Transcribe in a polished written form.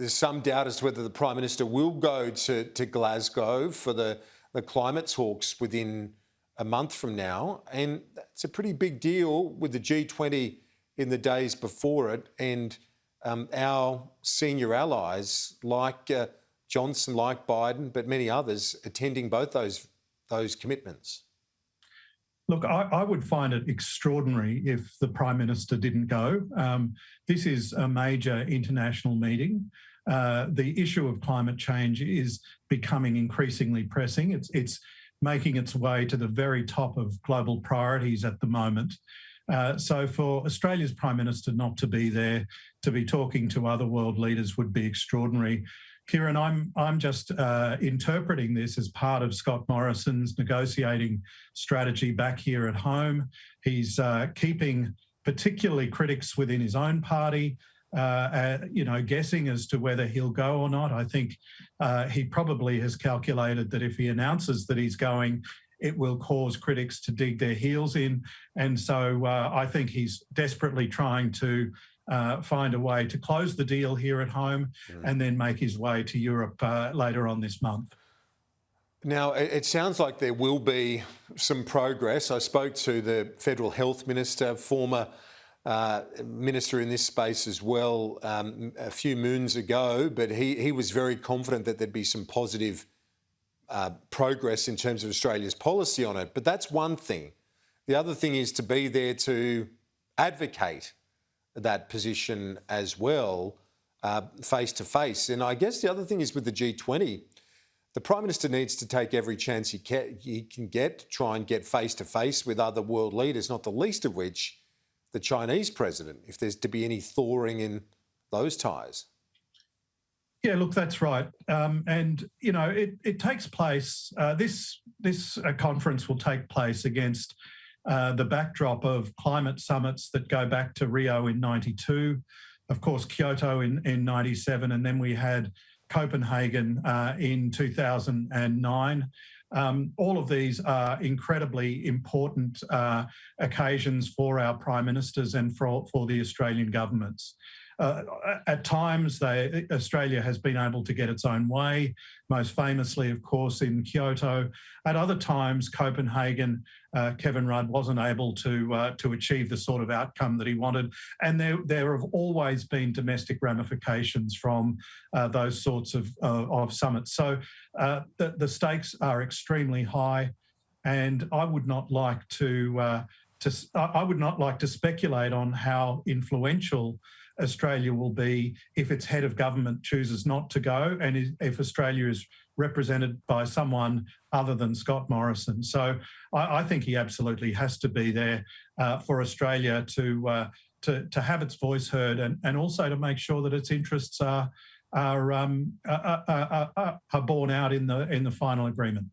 there's some doubt as to whether the Prime Minister will go to Glasgow for the climate talks within a month from now. And it's a pretty big deal with the G20 in the days before it, and our senior allies like Johnson, like Biden, but many others attending both those commitments. Look, I would find it extraordinary if the Prime Minister didn't go. This is a major international meeting. The issue of climate change is becoming increasingly pressing. It's making its way to the very top of global priorities at the moment. So for Australia's Prime Minister not to be there, to be talking to other world leaders would be extraordinary. Kieran, I'm just interpreting this as part of Scott Morrison's negotiating strategy back here at home. He's keeping particularly critics within his own party, guessing as to whether he'll go or not. I think he probably has calculated that if he announces that he's going, it will cause critics to dig their heels in. And so I think he's desperately trying to find a way to close the deal here at home and then make his way to Europe later on this month. Now, it sounds like there will be some progress. I spoke to the Federal Health Minister, former minister in this space as well, a few moons ago, but he was very confident that there'd be some positive progress in terms of Australia's policy on it. But that's one thing. The other thing is to be there to advocate that position as well, face to face. And I guess the other thing is with the G20, the Prime Minister needs to take every chance he can get to try and get face to face with other world leaders, not the least of which the Chinese president, if there's to be any thawing in those ties. Yeah, look, that's right. It takes place, this conference will take place against the backdrop of climate summits that go back to Rio in 92, of course, Kyoto in 97, and then we had Copenhagen in 2009. All of these are incredibly important occasions for our Prime Ministers and for the Australian governments. At times, Australia has been able to get its own way, most famously, of course, in Kyoto. At other times, Copenhagen, Kevin Rudd wasn't able to achieve the sort of outcome that he wanted. And there have always been domestic ramifications from those sorts of summits. So the stakes are extremely high, and I would not like to speculate on how influential Australia will be if its head of government chooses not to go, and if Australia is represented by someone other than Scott Morrison. So I think he absolutely has to be there for Australia to have its voice heard, and also to make sure that its interests are borne out in the final agreement.